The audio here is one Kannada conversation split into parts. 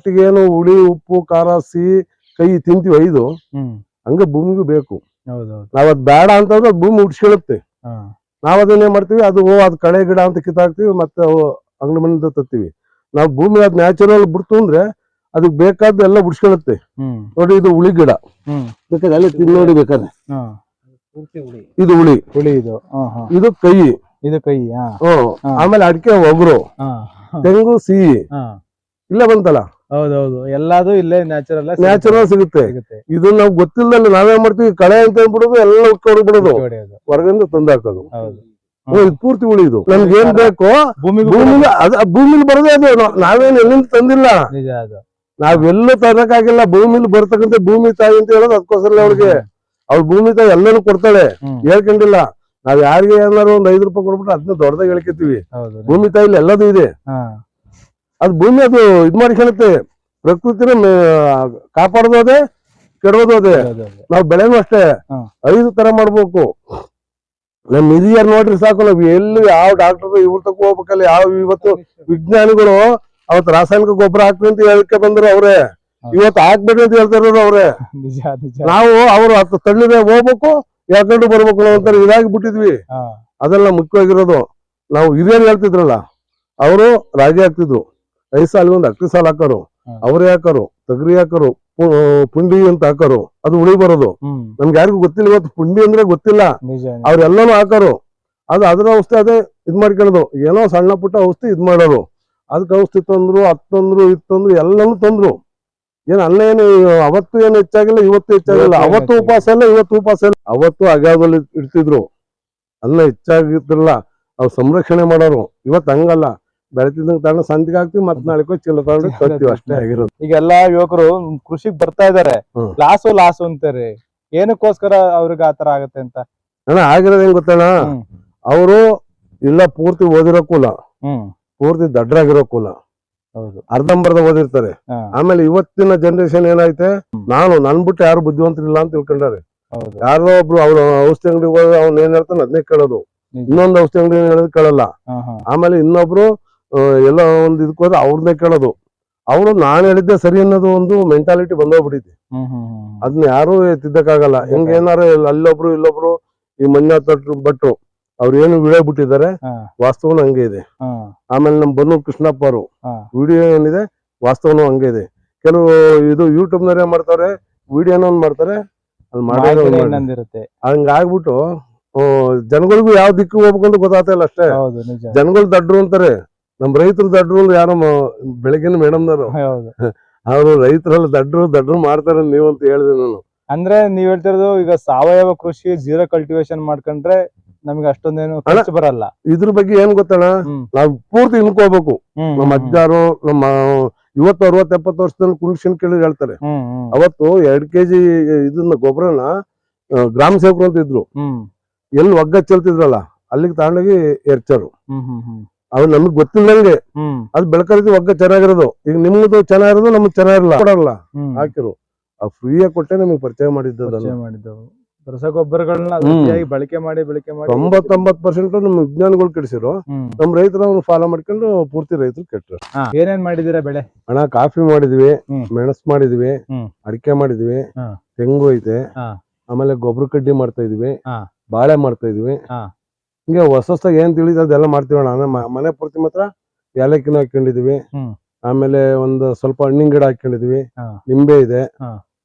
ಫಸ್ಟಿಗೆ ಏನು ಹುಳಿ ಉಪ್ಪು ಖಾರ ಸಿಹಿ ಕೈ ತಿಂತೀವಿ ಐದು ಹಂಗೆ ಭೂಮಿಗೂ ಬೇಕು. ನಾವ್ ಅದ್ ಬೇಡ ಅಂತಂದ್ರೆ ಭೂಮಿ ಉಡ್ಸ್ಕೊಳ್ಳುತ್ತೆ. ನಾವ್ ಅದನ್ನೇ ಮಾಡ್ತೀವಿ, ಅದು ಕಳೆ ಗಿಡ ಅಂತ ಕಿತ್ತಾಕ್ತಿವಿ, ಮತ್ತೆ ಅಂಗಡಿ ಮನೆಯಿಂದ ತತ್ತೀವಿ. ನಾವ್ ಭೂಮಿ ಅದ್ ನ್ಯಾಚುರಲ್ ಬಿಡ್ತು ಅಂದ್ರೆ ಅದಕ್ ಬೇಕಾದ ಎಲ್ಲ ಉಡ್ಸ್ಕೊಳ್ಳುತ್ತೆ. ನೋಡಿ ಇದು ಹುಳಿ ಗಿಡ, ಬೇಕಾದ್ರೆ ಅಲ್ಲಿ ತಿನ್ ನೋಡಿ ಬೇಕಾದ್ರೆ ಇದು ಹುಳಿ, ಇದು ಕೈ, ಆಮೇಲೆ ಅಡಿಕೆ ಒಗರು, ತೆಂಗು ಸಿಹಿ ಇಲ್ಲೇ ಬಂತಲ್ಲ. ಹೌದೌದು, ಎಲ್ಲಾದು ಇಲ್ಲೇ ನ್ಯಾಚುರಲ್ ಸಿಗುತ್ತೆ. ಇದು ನಾವ್ ಗೊತ್ತಿಲ್ಲದಲ್ಲಿ ನಾವೇನ್ ಮಾಡ್ತೀವಿ, ಕಳೆ ಅಂತ ಬಿಡೋದು ಎಲ್ಲ ಉಟ್ಕೊಂಡ್ಬಿಡೋದು, ಹೊರಗಿಂದ ತಂದು ಹಾಕೋದು. ಇದು ಪೂರ್ತಿ ಹುಳಿ. ಇದು ನಮ್ಗೆ ಏನ್ ಬೇಕು ಭೂಮಿಲಿ ಬರೋದೇ ಅದು, ನಾವೇನ್ ಎಲ್ಲಿಂದ ತಂದಿಲ್ಲ, ನಾವೆಲ್ಲೂ ತರಕಾಗಿಲ್ಲ. ಭೂಮಿಲಿ ಬರ್ತಕ್ಕಂಥ ಭೂಮಿ ತಾಯಿ ಅಂತ ಹೇಳೋದು ಅದಕ್ಕೋಸ್ಕರ ಅವ್ರಿಗೆ. ಅವ್ರ ಭೂಮಿ ತಾಯಿ ಎಲ್ಲಾನು ಕೊಡ್ತಾಳೆ, ಹೇಳ್ಕೊಂಡಿಲ್ಲ. ನಾವ್ ಯಾರಿಗೆ ಏನಾರು ಒಂದ್ 5 ರೂಪಾಯಿ ಕೊಡ್ಬಿಟ್ರೆ ಅದನ್ನ ದೊಡ್ಡದಾಗ ಹೇಳ್ಕೊತೀವಿ. ಭೂಮಿ ತಾಯಿಲಿ ಎಲ್ಲದೂ ಇದೆ. ಅದು ಭೂಮಿ ಅದು ಇದ್ ಮಾಡ್ಕೊಳುತ್ತೆ. ಪ್ರಕೃತಿನ ಕಾಪಾಡೋದೇ ಕೆಡೋದು ಅದೇ. ನಾವ್ ಬೆಳೆನೂ ಅಷ್ಟೇ 5 ತರ ಮಾಡ್ಬೇಕು. ನಮ್ ಹಿರಿಯರ್ ನೋಡ್ರಿ ಸಾಕು, ನಾವ್ ಎಲ್ಲಿ ಯಾವ ಡಾಕ್ಟರ್ ಇವ್ರ ತಕ್ಕ ಹೋಗ್ಬೇಕಲ್ಲ. ಇವತ್ತು ವಿಜ್ಞಾನಿಗಳು ಅವತ್ತು ರಾಸಾಯನಿಕ ಗೊಬ್ಬರ ಹಾಕ್ರಿ ಅಂತ ಹೇಳಕ್ಕೆ ಬಂದ್ರು ಅವ್ರೆ, ಇವತ್ತು ಹಾಕ್ಬೇಡಿ ಅಂತ ಹೇಳ್ತಾರ ಅವ್ರೆ. ನಾವು ಅವ್ರು ಹತ್ತು ತಳ್ಳಿದೆ ಹೋಗ್ಬೇಕು, ಯಾಕಂಡು ಬರ್ಬೇಕು ಅಂತ ಇದಾಗಿ ಬಿಟ್ಟಿದ್ವಿ. ಅದೆಲ್ಲ ಮುಖ್ಯವಾಗಿರೋದು. ನಾವು ಹಿರಿಯರು ಹೇಳ್ತಿದ್ರಲ್ಲ, ಅವರು ರಾಗಿ ಹಾಕ್ತಿದ್ರು, 5 ಸಾಲಿಗೆ ಒಂದು ಅಕ್ಕಿ ಸಾಲ ಹಾಕೋರು, ಅವರೇ ಹಾಕೋರು, ತೊಗರಿ ಹಾಕೋರು, ಪುಂಡಿ ಅಂತ ಹಾಕೋರು, ಅದು ಉಳಿ ಬರೋದು. ನಮ್ಗೆ ಯಾರಿಗೂ ಗೊತ್ತಿಲ್ಲ, ಇವತ್ತು ಪುಂಡಿ ಅಂದ್ರೆ ಗೊತ್ತಿಲ್ಲ. ಅವ್ರೆಲ್ಲಾನು ಹಾಕೋರು, ಅದು ಅದ್ರ ಔಷಧಿ ಅದೇ ಇದ್ ಮಾಡ್ಕೊಳ್ಳೋದು. ಏನೋ ಸಣ್ಣ ಪುಟ್ಟ ಔಷಧಿ ಇದ್ ಮಾಡೋರು, ಅದಕ್ಕೆ ಔಷಧಿ ತಂದ್ರು, ತಂದ್ರು, ತಂದ್ರು, ಎಲ್ಲಾನು ತಂದ್ರು. ಏನ್ ಅಲ್ಲ ಏನು ಅವತ್ತು ಏನು ಹೆಚ್ಚಾಗಿಲ್ಲ, ಇವತ್ತು ಹೆಚ್ಚಾಗಿಲ್ಲ. ಅವತ್ತು ಉಪವಾಸ ಇಲ್ಲ, ಇವತ್ತು ಉಪವಾಸ ಇಲ್ಲ. ಅವತ್ತು ಅಗಾಧದಲ್ಲಿ ಇಡ್ತಿದ್ರು, ಅಲ್ಲ ಹೆಚ್ಚಾಗಿದ್ರಲ್ಲ, ಅವ್ರು ಸಂರಕ್ಷಣೆ ಮಾಡೋರು. ಇವತ್ತು ಹಂಗಲ್ಲ, ಬೆಳೆತಿದ್ದಂಗೆ ತಗೊಂಡು ಸಂತಿಗೆ ಹಾಕ್ತಿವಿ, ಮತ್ ನಾಳೆ ಚೀಲ ತಗೊಂಡು ಕಟ್ತೀವಿ, ಅಷ್ಟೇ ಆಗಿರೋದು. ಈಗ ಎಲ್ಲಾ ಯುವಕರು ಕೃಷಿಗೆ ಬರ್ತಾ ಇದಾರೆ, ಲಾಸು ಅಂತಾರೆ. ಏನಕ್ಕೋಸ್ಕರ ಅವ್ರಿಗೆ ಆತರ ಆಗತ್ತೆ ಅಂತ ಅಣ್ಣ ಆಗಿರೋದು ಹೆಂಗ್ ಗೊತ್ತಣ್ಣ, ಅವರು ಇಲ್ಲ ಪೂರ್ತಿ ಓದಿರೋ ಕುಲ, ಪೂರ್ತಿ ದಡ್ಡರಾಗಿರೋ ಕುಲ, ಅರ್ಧಂಬರ್ಧ ಓದಿರ್ತಾರೆ. ಆಮೇಲೆ ಇವತ್ತಿನ ಜನರೇಷನ್ ಏನೈತೆ, ನನ್ ಬಿಟ್ಟು ಯಾರು ಬುದ್ಧಿವಂತರಿಲ್ಲ ಅಂತ ತಿಳ್ಕೊಂಡಾರೆ. ಯಾರೋ ಒಬ್ರು ಅವ್ರ ಔಷಧಿ ಅಂಗಡಿ ಹೋದ್ರೆ ಅವ್ನ ಏನ್ ಹೇಳ್ತಾನೆ ಅದನ್ನೇ ಕೇಳೋದು, ಇನ್ನೊಂದು ಔಷಧಿ ಅಂಗಡಿ ಹೇಳೋದು ಕೇಳಲ್ಲ. ಆಮೇಲೆ ಇನ್ನೊಬ್ರು ಎಲ್ಲ ಒಂದ್ ಇದಕ್ಕೆ ಹೋದ್ರೆ ಅವ್ರನ್ನೇ ಕೇಳೋದು. ಅವ್ರು ನಾನ್ ಹೇಳಿದ್ದೆ ಸರಿ ಅನ್ನೋದು ಒಂದು ಮೆಂಟಾಲಿಟಿ ಬಂದೋಗ್ಬಿಟ್ಟಿದೆ. ಅದನ್ನ ಯಾರು ತಿದ್ದಕ್ಕಾಗಲ್ಲ. ಹೆಂಗ ಏನಾರು ಅಲ್ಲೊಬ್ರು ಇಲ್ಲೊಬ್ರು ಈ ಮಂಜುನಾಥ್ ಭಟ್ರು ಅವ್ರು ಏನು ವಿಡಿಯೋ ಬಿಟ್ಟಿದ್ದಾರೆ, ವಾಸ್ತವನು ಹಂಗೆ ಇದೆ. ಆಮೇಲೆ ನಮ್ ಬನ್ನೂರ್ ಕೃಷ್ಣಪ್ಪ ಅವರು ವಿಡಿಯೋ ಏನಿದೆ, ವಾಸ್ತವನು ಹಂಗೆ ಇದೆ. ಕೆಲವು ಇದು ಯೂಟ್ಯೂಬ್ ನವರೇ ಮಾಡ್ತಾರೆ, ವಿಡಿಯೋನ ಮಾಡ್ತಾರೆ, ಅದು ಮಾಡಿರುತ್ತೆ. ಹಂಗಾಗ್ಬಿಟ್ಟು ಜನಗಳಿಗೂ ಯಾವ ದಿಕ್ಕು ಹೋಗ್ಬೇಕಂತ ಗೊತ್ತಾಗ್ತಾ ಇಲ್ಲ ಅಷ್ಟೇ. ಜನಗಳು ದಡ್ರು ಅಂತಾರೆ, ನಮ್ ರೈತರು ದಡ್ರು ಅಂದ್ರೆ ಯಾರೋ ಬೆಳಗಿನ ಮೇಡಮ್ನವರು, ಅವರು ರೈತರೆಲ್ಲ ದಡ್ರು ಮಾಡ್ತಾರೆ ನೀವು ಅಂತ ಹೇಳಿದೆ ನಾನು. ಅಂದ್ರೆ ನೀವ್ ಹೇಳ್ತಿರೋದು ಈಗ ಸಾವಯವ ಕೃಷಿ ಜೀರೋ ಕಲ್ಟಿವೇಶನ್ ಮಾಡ್ಕೊಂಡ್ರೆ ನಮ್ಗೆ ಅಷ್ಟೊಂದೇನು ಖರ್ಚು ಬರಲ್ಲ. ಇದ್ರ ಬಗ್ಗೆ ಏನ್ ಗೊತ್ತಣ್ಣ, ನಾವ್ ಪೂರ್ತಿ ಇನ್ಕೋಬೇಕು. ನಮ್ಮ ಅಜ್ಜಾರು ನಮ್ಮ 50, 60, 70 ವರ್ಷದಲ್ಲಿ ಕುಂಡ್ಸಿನ್ ಕೇಳಿ ಹೇಳ್ತಾರೆ. ಅವತ್ತು 2 kg ಇದನ್ನ ಗೊಬ್ಬರನ ಗ್ರಾಮ ಸೇವಕರು ಅಂತ ಇದ್ರು, ಎಲ್ಲಿ ಒಗ್ಗ ಚೆಲ್ತಿದ್ರಲ್ಲ ಅಲ್ಲಿಗೆ ತಗೊಂಡೋಗಿ ಎರ್ಚರು. ಅವ್ರು ನಮಗ್ ಗೊತ್ತಿಲ್ಲಂಗೆ ಅದು ಬೆಳಕರಿದ್ದು ಒಗ್ಗ ಚೆನ್ನಾಗಿರೋದು. ಈಗ ನಿಮ್ದು ಚೆನ್ನಾಗಿರೋದು ನಮ್ಗ್ ಚೆನ್ನಾಗಿರಲ್ಲ, ಕೊಡಲ್ಲ ಹಾಕಿರು. ಆ ಫ್ರೀಯಾಗಿ ಕೊಟ್ಟೆ ನಮಗ್ ಪರಿಚಯ ಮಾಡಿದ್ದವು. ರಸಗೊಬ್ಬರಗಳನ್ನ ಬಳಕೆ ಮಾಡಿ 99% ನಮ್ ವಿಜ್ಞಾನಿಗಳು ಕೆಡಿಸಿರೋ, ನಮ್ ರೈತರು ಫಾಲೋ ಮಾಡ್ಕೊಂಡು ಪೂರ್ತಿ ರೈತರು ಕೆಟ್ಟರು. ಏನೇನ್ ಮಾಡಿದಿರ ಬೆಳೆ? ಅಣ್ಣ ಕಾಫಿ ಮಾಡಿದ್ವಿ, ಮೆಣಸು ಮಾಡಿದ್ವಿ, ಅಡಿಕೆ ಮಾಡಿದ್ವಿ, ತೆಂಗು ಐತೆ, ಆಮೇಲೆ ಗೊಬ್ಬರ ಕಡ್ಡಿ ಮಾಡ್ತಾ ಇದೀವಿ, ಬಾಳೆ ಮಾಡ್ತಾ ಇದೀವಿ. ಹಿಂಗೆ ಹೊಸದಾಗಿ ಏನ್ ತಿಳಿದ ಅದೆಲ್ಲ ಮಾಡ್ತೀವಿ ಅಣ್ಣ. ಮನೆ ಪೂರ್ತಿ ಮಾತ್ರ ಏಲಕ್ಕಿನ ಹಾಕೊಂಡಿದೀವಿ. ಆಮೇಲೆ ಒಂದು ಸ್ವಲ್ಪ ಹಣ್ಣಿನ ಗಿಡ ಹಾಕೊಂಡಿದೀವಿ, ನಿಂಬೆ ಇದೆ,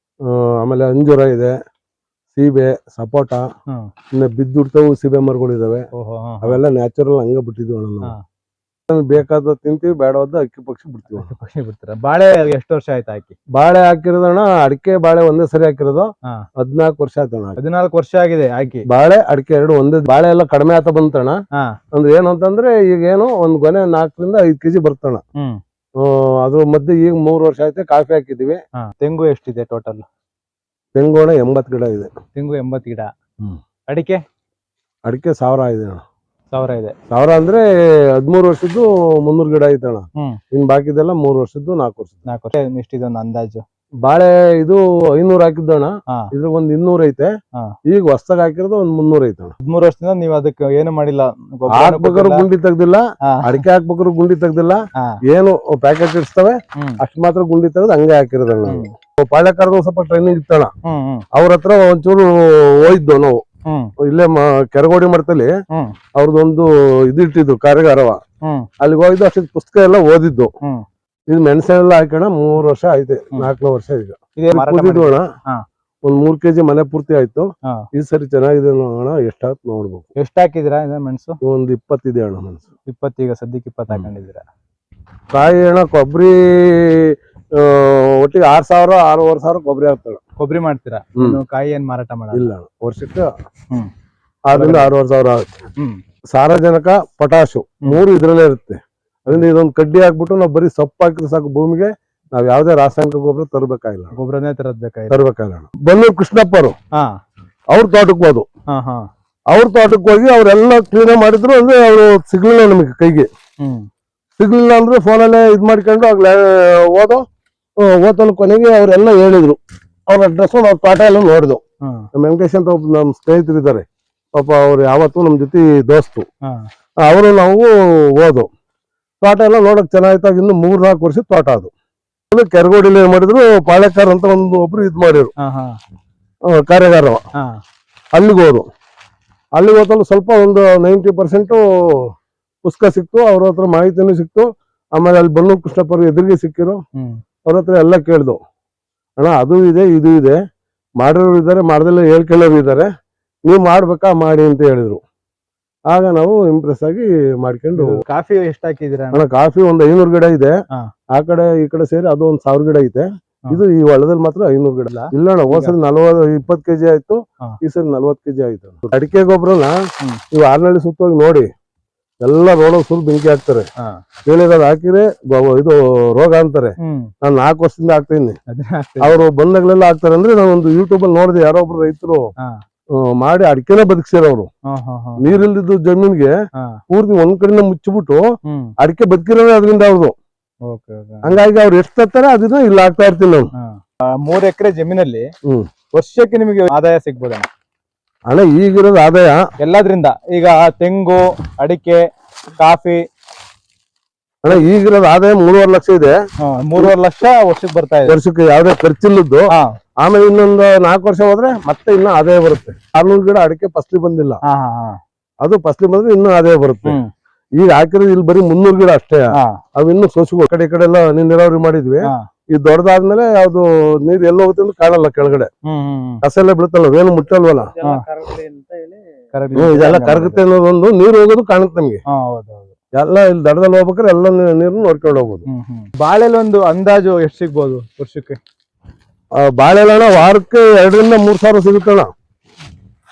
ಆಮೇಲೆ ಅಂಜೂರ ಇದೆ, ಸೀಬೆ, ಸಪೋಟ, ಇನ್ನ ಬಿದ್ದುಡ್ತಾವು ಸೀಬೆ ಮರಗಳಿದಾವೆ. ಅವೆಲ್ಲ ನ್ಯಾಚುರಲ್ ಹಂಗ ಬಿಟ್ಟಿದ್ವಿ ಅಣ್ಣ. ನಾವು ಬೇಕಾದ ತಿಂತೀವಿ, ಬೇಡವಾದ ಅಕ್ಕಿ ಪಕ್ಷಿ ಬಿಡ್ತೀವಿ. ಬಾಳೆ ಎಷ್ಟು ವರ್ಷ ಆಯ್ತು ಹಾಕಿ? ಬಾಳೆ ಹಾಕಿರೋದಣ್ಣ, ಅಡಿಕೆ ಬಾಳೆ ಒಂದೇ ಸರಿ ಹಾಕಿರೋದು 14 ವರ್ಷ ಆಯ್ತಣ್ಣ. 14 ವರ್ಷ ಆಗಿದೆ ಹಾಕಿ. ಬಾಳೆ ಅಡಿಕೆ 2 ಒಂದೇ. ಬಾಳೆ ಎಲ್ಲ ಕಡಿಮೆ ಆತ ಬಂತಣ್ಣ. ಅಂದ್ರೆ ಏನು ಅಂತಂದ್ರೆ ಈಗ ಏನು ಒಂದ್ ಗೊನೆ 4 ರಿಂದ 5 kg ಬರ್ತಣ್ಣ. ಅದ್ರ ಮಧ್ಯೆ ಈಗ 3 ವರ್ಷ ಆಯ್ತು ಕಾಫಿ ಹಾಕಿದೀವಿ. ತೆಂಗು ಎಷ್ಟಿದೆ ಟೋಟಲ್? ತೆಂಗು ಅಣ್ಣ 80 ಗಿಡ ಇದೆ. ತೆಂಗು 80 ಗಿಡ. ಅಡಿಕೆ 1000 ಇದೆ ಅಣ್ಣ. 1000 ಇದೆ. 1000 ಅಂದ್ರೆ 13 ವರ್ಷದ್ದು 300 ಗಿಡ ಐತಣ್ಣ. ಇನ್ ಬಾಕಿದೆಲ್ಲ 3 ವರ್ಷದ್ದು 4 ವರ್ಷದ್ದು. 4 ವರ್ಷ ಎಷ್ಟಿದೆ ಒಂದು ಅಂದಾಜು? ಬಾಳೆ ಇದು 500 ಹಾಕಿದ್ದಣ್ಣ. ಹಾ. ಇದ್ರ ಒಂದ್ 200 ಐತೆ. ಹಾ. ಈಗ ಹೊಸ್ದಾಗ್ ಹಾಕಿರೋದು ಒಂದ್ 300 ಐತೆ. 13 ವರ್ಷದಿಂದ ನೀವ್ ಅದಕ್ಕೆ ಏನು ಮಾಡಿಲ್ಲ, ಹಾಕ್ಬೇಕಾದ್ರು ಗುಂಡಿ ತೆಗ್ದಿಲ್ಲ, ಅಡಿಕೆ ಹಾಕ್ಬೇಕಾದ್ರು ಗುಂಡಿ ತೆಗ್ದಿಲ್ಲ, ಏನು ಪ್ಯಾಕೆಟ್ ಇಡ್ಸ್ತವೆ ಅಷ್ಟ್ ಮಾತ್ರ ಗುಂಡಿ ತೆಗ್ದು ಹಂಗೆ ಹಾಕಿರೋದಣ್ಣ. ನಾವು ಪಾಳ್ಯಕಾರದ ಸ್ವಲ್ಪ ಟ್ರೈನಿಂಗ್ ಇತ್ತಣ್ಣ, ಅವ್ರ ಹತ್ರ ಒಂಚೂರು ಹೋಯ್ದು ನಾವು. ಇಲ್ಲೇ ಕೆರಗೋಡಿ ಮಠದಲ್ಲಿ ಅವ್ರದ್ದೊಂದು ಇದಿಟ್ಟಿದ್ರು ಕಾರ್ಯಗಾರವ, ಅಲ್ಲಿಗೆ ಹೋಗಿದ್ದು. ಅಷ್ಟು ಪುಸ್ತಕ ಎಲ್ಲ ಓದಿದ್ದು. ಇದು ಮೆಣಸೆಲ್ಲ ಹಾಕೋಣ 3 ವರ್ಷ ಆಯ್ತು, 4ನೇ ವರ್ಷ ಈಗ. ಕೂದಿದ್ವು ಅಣ್ಣ, ಒಂದ್ 3 kg ಮನೆ ಪೂರ್ತಿ ಆಯ್ತು. ಈ ಸರಿ ಚೆನ್ನಾಗಿದೆ ಅಣ್ಣ, ಎಷ್ಟಾಯ್ತು ನೋಡ್ಬೇಕು. ಎಷ್ಟ್ ಹಾಕಿದಿರಾ ಮೆಣಸು? ಒಂದ್ 20 ಇದೆ ಅಣ್ಣ ಮೆಣಸು. 20, ಈಗ ಸದ್ಯಕ್ಕೆ 20 ಹಾಕೊಂಡಿದ್ದೀರಾ. ಕಾಯಿ ಅಣ್ಣ ಕೊಬ್ಬರಿ ಒಟ್ಟಿಗೆ 6,000 6,500 ಕೊಬ್ಬರಿ ಆಗ್ತಾಳ. ಕೊಬ್ಬರಿ ಮಾಡ್ತೀರಾ? ಕಾಯಿ ಏನ್ ಮಾರಾಟ ಮಾಡಲ್ಲ? ಇಲ್ಲ ಅಣ್ಣ, ವರ್ಷಕ್ಕೆ 6,000 6,500 ಆಗುತ್ತೆ. ಸಾರಜನಕ, ಪೊಟಾಶು 3 ಇದ್ರಲ್ಲೇ ಇರುತ್ತೆ. ಅದರಿಂದ ಇದೊಂದು ಕಡ್ಡಿ ಹಾಕ್ಬಿಟ್ಟು ನಾವು ಬರೀ ಸೊಪ್ಪು ಹಾಕಿದ್ರೆ ಸಾಕು ಭೂಮಿಗೆ. ನಾವ್ ಯಾವ್ದೇ ರಾಸಾಯನಿಕ ಗೊಬ್ಬರ ತರಬೇಕಾಗಿಲ್ಲ, ಗೊಬ್ಬರನೇ ತರಬೇಕಾಗಿಲ್ಲ. ಬನ್ನೂರು ಕೃಷ್ಣಪ್ಪರು ಅವ್ರ ತೋಟಕ್ಕೆ ಹೋದು. ಅವ್ರ ತೋಟಕ್ಕೆ ಹೋಗಿ ಅವ್ರೆಲ್ಲ ಕ್ಲೀನ್ ಮಾಡಿದ್ರು. ಅಂದ್ರೆ ಅವ್ರು ಸಿಗ್ಲಿಲ್ಲ ನಮಗೆ, ಕೈಗೆ ಸಿಗ್ಲಿಲ್ಲ ಅಂದ್ರೆ ಫೋನಲ್ಲೇ ಇದ್ ಮಾಡ್ಕೊಂಡು ಓದಲು ಕೊನೆಗೆ ಅವ್ರೆಲ್ಲ ಹೇಳಿದ್ರು. ಅವ್ರ ಅಡ್ರೆಸ್ ಅವ್ರ ತೋಟ ಎಲ್ಲ ನೋಡಿದ್ವು. ವೆಂಕಟೇಶ್ ಅಂತ ಒಬ್ಬ ನಮ್ ಸ್ನೇಹಿತರು ಇದ್ದಾರೆ ಪಾಪ, ಅವ್ರು ಯಾವತ್ತೂ ನಮ್ ಜೊತೆ ದೋಸ್ತು. ಅವರು ನಾವು ಹೋದು. ತೋಟ ಎಲ್ಲ ನೋಡಕ್ ಚೆನ್ನಾಗಿತ್ತಾಗ ಇನ್ನು 3-4 ವರ್ಷ ತೋಟ ಅದು. ಕೆರಗೋಡಿಲಿ ಏನ್ ಮಾಡಿದ್ರು, ಪಾಳ್ಯಕಾರ ಅಂತ ಒಬ್ರು ಇದ್ ಮಾಡಿದ್ರು ಕಾರ್ಯಗಾರ. ಅಲ್ಲಿಗೆ ಹೋದು. ಅಲ್ಲಿಗೆ ಹೋದಲ್ಲ ಸ್ವಲ್ಪ ಒಂದು 90% ಪುಸ್ತಕ ಸಿಕ್ತು. ಅವ್ರ ಹತ್ರ ಮಾಹಿತಿನೂ ಸಿಕ್ತು. ಆಮೇಲೆ ಅಲ್ಲಿ ಬನ್ನೂರು ಕೃಷ್ಣಪ್ಪರು ಎದುರಿಗೆ ಸಿಕ್ಕಿರು. ಅವ್ರ ಹತ್ರ ಎಲ್ಲ ಕೇಳ್ದು, ಅಣ್ಣ ಅದು ಇದೆ ಇದು ಇದೆ, ಮಾಡಿರೋರು ಇದ್ದಾರೆ, ಮಾಡ್ದೆಲ್ಲ ಹೇಳ್ಕೊಳ್ಳೋರು ಇದ್ದಾರೆ, ನೀವು ಮಾಡ್ಬೇಕಾ ಮಾಡಿ ಅಂತ ಹೇಳಿದ್ರು. ಆಗ ನಾವು ಇಂಪ್ರೆಸ್ ಆಗಿ ಮಾಡ್ಕೊಂಡು. ಕಾಫಿ ಎಷ್ಟು ಹಾಕಿದಿರಾ ಅಣ್ಣ? ಕಾಫಿ ಒಂದು 500 ಗಿಡ ಇದೆ. ಆ ಕಡೆ ಈ ಕಡೆ ಸೇರಿ ಅದು ಒಂದು 1000 ಗಿಡ ಐತೆ. ಇದು ಈ ಹೊಲದಲ್ಲಿ ಮಾತ್ರ 500 ಗಿಡ ಇಲ್ಲ ಅಣ್ಣ. ಹೋದ್ಸರಿ 20 kg ಆಯ್ತು, ಈ ಸರಿ 40 kg ಆಯ್ತು. ಅಡಿಕೆ ಗೊಬ್ಬರನ ನೀವು ಆರ್ನಳ್ಳಿ ಸುತ್ತೋಗಿ ನೋಡಿ, ಎಲ್ಲ ರೋಡ್ ಸುಲ್ ಬೆಂಕಿ ಹಾಕ್ತಾರೆ. ಹೇಳಿರೋದು ಹಾಕಿದ್ರೆ ಇದು ರೋಗ ಅಂತಾರೆ. ನಾನು 4 ವರ್ಷದಿಂದ ಹಾಕ್ತೀನಿ. ಅವ್ರು ಬಂದಾಗ್ಲೆಲ್ಲ ಹಾಕ್ತಾರೆ. ಅಂದ್ರೆ ನಾನು ಒಂದು ಯೂಟ್ಯೂಬ್ ಅಲ್ಲಿ ನೋಡಿದೆ, ಯಾರೋ ಒಬ್ರು ರೈತರು ಮಾಡಿ ಅಡಿಕೆನ ಬದುಕ್ಸಿರೋರು. ನೀರಿಲ್ದಿದ್ದು ಜಮೀನ್ಗೆ ಪೂರ್ತಿ ಒಂದ್ ಕಡೆನ ಮುಚ್ಚಿಬಿಟ್ಟು ಅಡಿಕೆ ಬದುಕಿರೋದೇ ಅದರಿಂದ ಅವ್ರದು. ಹಂಗಾಗಿ ಅವ್ರು ಎಷ್ಟು ತರ್ತಾರೆ ಅದನ್ನ ಇಲ್ಲಿ ಹಾಕ್ತಾ ಇರ್ತೀನಿ ನಾವು. 3 ಎಕರೆ ಜಮೀನಲ್ಲಿ ವರ್ಷಕ್ಕೆ ನಿಮಗೆ ಆದಾಯ ಸಿಗ್ಬೋದ ಅಣ್ಣ? ಈಗಿರೋದು ಆದಾಯ ಎಲ್ಲದ್ರಿಂದ, ಈಗ ತೆಂಗು, ಅಡಿಕೆ, ಕಾಫಿ ಅಣ್ಣ ಈಗಿರೋದು ಆದಾಯ 3.5 ಲಕ್ಷ ಇದೆ. 3.5 ಲಕ್ಷ ವರ್ಷಕ್ಕೆ ಬರ್ತಾ ಇದೆ. ವರ್ಷಕ್ಕೆ ಯಾವ್ದೇ ಖರ್ಚಿಲ್ಲದ್ದು. ಆಮೇಲೆ ಇನ್ನೊಂದು 4 ವರ್ಷ ಹೋದ್ರೆ ಮತ್ತೆ ಇನ್ನ ಆದಾಯ ಬರುತ್ತೆ. 600 ಗಿಡ ಅಡಿಕೆ ಫಸ್ಲಿ ಬಂದಿಲ್ಲ, ಅದು ಫಸ್ಲಿ ಬಂದ್ರೆ ಇನ್ನೂ ಆದಾಯ ಬರುತ್ತೆ. ಈಗ ಹಾಕಿರೋದು ಇಲ್ಲಿ ಬರೀ 300 ಗಿಡ ಅಷ್ಟೇ. ಅವು ಇನ್ನು ಸೋಸುಗಳು ಕಡೆ ಕಡೆ ಎಲ್ಲ ನೀರಾವರಿ ಮಾಡಿದ್ವಿ. ಈ ದೊಡ್ಡದಾದ್ಮೇಲೆ ಯಾವ್ದು ನೀರ್ ಎಲ್ಲ ಹೋಗುತ್ತೆ ಅಂತ ಕಾಣಲ್ಲ. ಕೆಳಗಡೆ ಕಸ ಎಲ್ಲ ಬೀಳುತ್ತಲ್ಲ, ಏನು ಮುಟ್ಟಲ್ವಲ್ಲ, ಇದೆಲ್ಲ ಕರಗುತ್ತೆ ಅನ್ನೋದೊಂದು. ನೀರು ಹೋಗೋದು ಕಾಣುತ್ತೆ ನಮ್ಗೆ. ಎಲ್ಲ ಇಲ್ಲಿ ದಡದಲ್ಲಿ ಹೋಗ್ಬೇಕಾದ್ರೆ ಎಲ್ಲ ನೀರು ನೋಡ್ಕೊಂಡು ಹೋಗ್ಬೋದು. ಬಾಳೆಲ್ ಒಂದು ಅಂದಾಜು ಎಷ್ಟು ಸಿಗ್ಬೋದು ವರ್ಷಕ್ಕೆ? ಬಾಳೆಲ್ಲ ವಾರಕ್ಕೆ 2,000 3 ಸಾವಿರ ಸಿಗುತ್ತಣ್ಣ.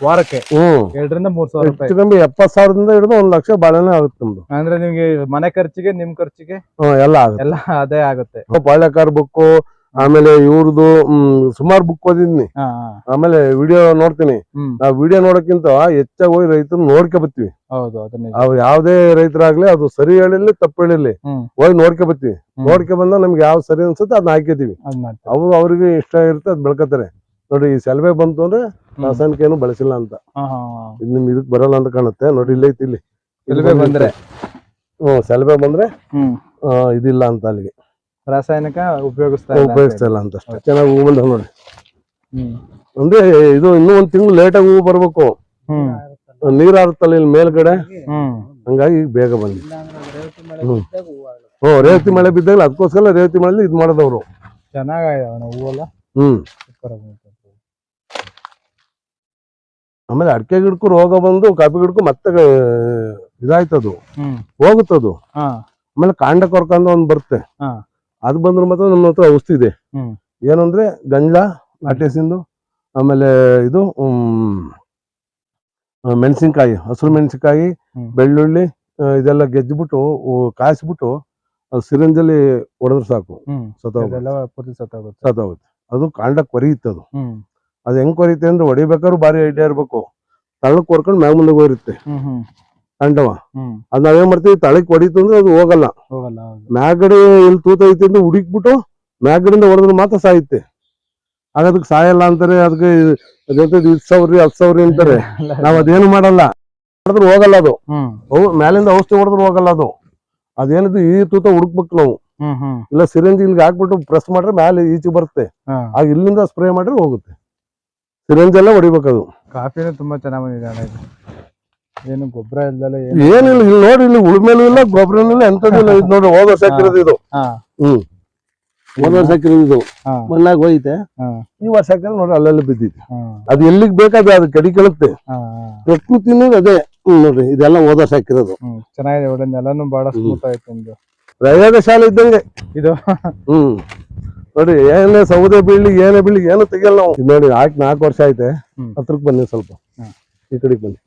ವಾರಕ್ಕೆ 2,000 3 ಸಾವಿರ ರೂಪಾಯಿ. 70,000ದಿಂದ ಹಿಡಿದು 1 ಲಕ್ಷ ಬಾಳೆನೇ ಆಗುತ್ತೆ ನಮ್ದು. ಅಂದ್ರೆ ನಿಮ್ಗೆ ಮನೆ ಖರ್ಚಿಗೆ, ನಿಮ್ ಖರ್ಚಿಗೆ ಎಲ್ಲ ಅದೇ ಆಗುತ್ತೆ. ಪಾಳ್ಯಕಾರ ಬುಕ್ಕು, ಆಮೇಲೆ ಇವ್ರದ್ದು ಸುಮಾರು ಬುಕ್ ಓದಿದ್ನಿ. ಆಮೇಲೆ ವಿಡಿಯೋ ನೋಡ್ತೀನಿ. ನಾವ್ ವಿಡಿಯೋ ನೋಡಕ್ಕಿಂತ ಹೆಚ್ಚಾಗಿ ಹೋಗಿ ರೈತರು ನೋಡ್ಕೊ ಬರ್ತೀವಿ. ಅವ್ ಯಾವ್ದೇ ರೈತರಾಗ್ಲಿ, ಅದು ಸರಿ ಹೇಳಿರ್ಲಿ ತಪ್ಪು ಹೇಳಿರ್ಲಿ, ಹೋಗಿ ನೋಡ್ಕೊ ಬರ್ತೀವಿ. ನೋಡ್ಕೊ ಬಂದ ನಮ್ಗೆ ಯಾವ್ ಸರಿ ಅನ್ಸುತ್ತೆ ಅದನ್ನ ಹಾಕಿದೀವಿ. ಅವ್ರಿಗೆ ಇಷ್ಟ ಇರುತ್ತೆ ಅದ್ ಬೆಳ್ಕತಾರೆ. ನೋಡಿ ಈ ಸೆಲ್ವೆ ಬಂತು ಅಂದ್ರೆ ರಾಸಾಯನಿಕ ಏನು ಬಳಸಿಲ್ಲ ಅಂತ. ನಿಮ್ ಇದಕ್ ಬರಲ್ಲ ಅಂತ ಕಾಣುತ್ತೆ. ನೋಡಿ ಇಲ್ಲ ಐತಿ, ಇಲ್ಲಿ ಬಂದ್ರೆ ಸೆಲ್ವೆ ಬಂದ್ರೆ ಇದಿಲ್ಲ ಅಂತ, ಅಲ್ಲಿಗೆ ರಾಸಾಯನಿಕ ಉಪಯೋಗಿಸ್ತಾ ಇಲ್ಲ ಅಂತ ಅಷ್ಟೇ. ಚೆನ್ನಾಗಿ ಹೂ ಬಂದ ನೋಡಿ. ಅಂದ್ರೆ ಇದು ಇನ್ನೂ 1 ತಿಂಗಳು ಲೇಟಾಗಿ ಹೂ ಬರ್ಬೇಕು. ನೀರ್ ಆರುತ್ತಲ್ಲ ಇಲ್ಲಿ ಮೇಲ್ಗಡೆ, ಹಂಗಾಗಿ ಈಗ ಬೇಗ ಬಂದಿದೆ. ರೇವತಿ ಮಳೆ ಬಿದ್ದಾಗ ಅದಕ್ಕೋಸ್ಕರ ರೇವತಿ ಮಳೆ ಇದ್ ಮಾಡದವ್ರು. ಚೆನ್ನಾಗಿದಾವ ಹೂವೆಲ್ಲ. ಆಮೇಲೆ ಅಡಿಕೆ ಗಿಡಕ್ಕೂ ರೋಗ ಬಂದು ಕಾಫಿ ಗಿಡಕ್ಕೂ ಮತ್ತೆ ಇದಾಯ್ತದು, ಹೋಗುತ್ತದು. ಆಮೇಲೆ ಕಾಂಡ ಕೊರಕ ಅಂತ ಒಂದ್ ಬರುತ್ತೆ, ಅದು ಬಂದ್ರೆ ಮಾತ್ರ ನಮ್ಮ ಹತ್ರ ಔಷಧಿ ಇದೆ. ಏನಂದ್ರೆ ಗಂಜಲ, ನಾಟೇಸಿಂದು, ಆಮೇಲೆ ಇದು ಮೆಣಸಿನ್ಕಾಯಿ, ಹಸಿರು ಮೆಣಸಿನ್ಕಾಯಿ, ಬೆಳ್ಳುಳ್ಳಿ ಇದೆಲ್ಲ ಗೆಜ್ಜಿಬಿಟ್ಟು ಕಾಯಿಸ್ಬಿಟ್ಟು ಅದು ಸಿರಿಂಜಲ್ಲಿ ಹೊಡೆದ್ರೆ ಸಾಕು, ಸತ್ತೋಗುತ್ತೆ. ಅದು ಕಾಂಡ ಕೊರಿಯುತ್ತದು. ಅದು ಹೆಂಗ್ ಕೊರಿಯುತ್ತೆ ಅಂದ್ರೆ ಹೊಡಿಬೇಕಾದ್ರು ಭಾರಿ ಐಡಿಯಾ ಇರ್ಬೇಕು. ತಳಕ್ ಕೊರ್ಕೊಂಡು ಮ್ಯಾಗ ಮುಂದೆ ಹೋಗಿರುತ್ತೆ ಕಾಂಡವ. ಅದ್ ನಾವೇನ್ ಮಾಡ್ತೀವಿ, ತಳಕ್ ಹೊಡಿತು ಅಂದ್ರೆ ಅದು ಹೋಗಲ್ಲ. ಮ್ಯಾಗಡೆ ಇಲ್ಲಿ ತೂತ ಐತಿ ಅಂತ ಹುಡುಕ್ಬಿಟ್ಟು ಮ್ಯಾಗಡಿಂದ ಹೊಡೆದ್ರೆ ಮಾತ್ರ ಸಾಯುತ್ತೆ. ಆಗ ಅದಕ್ಕೆ ಸಾಯಲ್ಲ ಅಂತಾರೆ, ಅದಕ್ಕೆ ಅದಂತ 10,000 10,000 ಅಂತಾರೆ. ನಾವ್ ಅದೇನು ಮಾಡಲ್ಲ, ಹೊಡೆದ್ರು ಹೋಗಲ್ಲ ಅದು. ಮ್ಯಾಲಿಂದ ಔಷಧಿ ಹೊಡೆದ್ರು ಹೋಗಲ್ಲ ಅದು. ಅದೇನಿದು ಈ ತೂತ ಹುಡುಕ್ಬೇಕು ನಾವು. ಇಲ್ಲ ಸಿರಿಂಜ್ ಇಲ್ಲಿಗೆ ಹಾಕ್ಬಿಟ್ಟು ಪ್ರೆಸ್ ಮಾಡ್ರೆ ಮೇಲೆ ಈಚೆ ಬರುತ್ತೆ. ಆಗ ಇಲ್ಲಿಂದ ಸ್ಪ್ರೇ ಮಾಡ್ರೆ ಹೋಗುತ್ತೆ. ಸಿರಿಂಜ್ ಎಲ್ಲ ಹೊಡಿಬೇಕದು. ಕಾಫಿನೂ ತುಂಬಾ ಚೆನ್ನಾಗಿ ಬಂದಿದೆ. ಏನು ಗೊಬ್ಬರ ಇಲ್ದಲೆ ಏನಿಲ್ಲ, ಇಲ್ಲಿ ನೋಡಿ, ಇಲ್ಲಿ ಉಳುಮೆನೂ ಇಲ್ಲ, ಗೊಬ್ಬರನೂ ಇಲ್ಲ, ಎಂತದಿಲ್ಲ. ಇದು ನೋಡಿ ಹೋದ ವರ್ಷ ಹಾಕಿರೋದು ಇದು. ಹೋದ ವರ್ಷ ಹಾಕಿರೋದು ಇದು ಮಣ್ಣಾಗ ಹೋಯ್ತೆ. ಈ ವರ್ಷ ಹಾಕಿದ್ರೆ ನೋಡಿ ಅಲ್ಲೆಲ್ಲ ಬಿದ್ದಿದೆ. ಅದು ಎಲ್ಲಿಗ್ ಬೇಕಾದ್ರೆ ಅದು ಕಡಿ ಕಳುತ್ತೆ. ಪ್ರಕೃತಿನೂ ಅದೇ ನೋಡ್ರಿ, ಇದೆಲ್ಲ ಹೋದ ವರ್ಷ ಹಾಕಿರೋದು. ಚೆನ್ನಾಗಿದೆ, ಒಳ್ಳೆ ನೆಲನು ಬಹಳ ಸ್ಮೂತ್ ಆಯ್ತು ನಿಮ್ದು. ಪ್ರಯೋಗಶಾಲೆ ಇದ್ದಂಗೆ ಇದು. ನೋಡಿ, ಏನೇ ಸೌದೆ ಬೀಳ್ಲಿ ಏನೇ ಬೀಳ್ಲಿ ಏನು ತೆಗಿಯಲ್ಲ ನಾವು. ನೋಡಿ ಹಾಕಿ 4 ವರ್ಷ ಆಯ್ತೆ. ಹತ್ರಕ್ ಬನ್ನಿ, ಸ್ವಲ್ಪ ಈ ಕಡೆಗೆ ಬನ್ನಿ.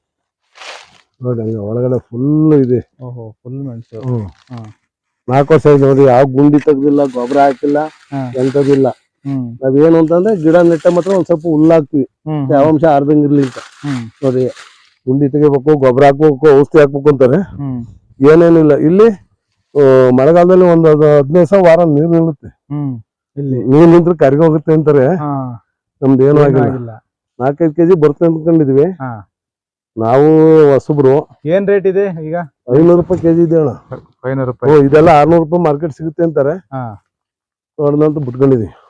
ನೋಡಿ ಹಂಗ ಒಳಗಡೆ ಫುಲ್ ಇದೆ. ಫುಲ್ ಮೆಣಸು. 4 ವರ್ಷ ಆಯ್ತು ನೋಡಿ, ಯಾವ ಗುಂಡಿ ತೆಗ್ದಿಲ್ಲ, ಗೊಬ್ಬರ ಹಾಕಿಲ್ಲ, ಎಂತದಿಲ್ಲ. ನಾವೇನು ಅಂತಂದ್ರೆ ಗಿಡ ನೆಟ್ಟ ಮಾತ್ರ ಒಂದ್ ಸ್ವಲ್ಪ ಹುಲ್ಲಾಕ್ತಿವಿ, ತೇವಾಂಶ ಆರ್ದಂಗಿರ್ಲಿ ಅಂತ. ನೋಡಿ, ಗುಂಡಿ ತೆಗಿಬೇಕು, ಗೊಬ್ಬರ ಹಾಕ್ಬೇಕು, ಔಷಧಿ ಹಾಕ್ಬೇಕು ಅಂತಾರೆ. ಏನೇನಿಲ್ಲ ಇಲ್ಲಿ. ಮಳೆಗಾಲದಲ್ಲಿ ಒಂದು 15 ದಿವಸ ವಾರ ನೀರು ನಿಲ್ಲುತ್ತೆ. ಇಲ್ಲಿ ನೀರ್ ನಿಂತ್ರೆ ಕರ್ಗಿ ಹೋಗುತ್ತೆ ಅಂತಾರೆ. ನಮ್ದು ಏನು ಆಗಿಲ್ಲ. 4-5 ಕೆಜಿ ಬರ್ತದೆ ಅನ್ಕೊಂಡಿದ್ವಿ ನಾವು. ಹೊಸಬ್ರು. ಏನ್ ರೇಟ್ ಇದೆ ಈಗ? 500 ರೂಪಾಯಿ ಕೆಜಿ ಇದೆ ಅಣ್ಣ. 500 ರೂಪಾಯಿ. ಇದೆಲ್ಲ 600 ರೂಪಾಯಿ ಮಾರ್ಕೆಟ್ ಸಿಗುತ್ತೆ ಅಂತಾರೆ. ನೋಡೋಣ ಅಂತ ಬಿಟ್ಕೊಂಡಿದ್ವಿ.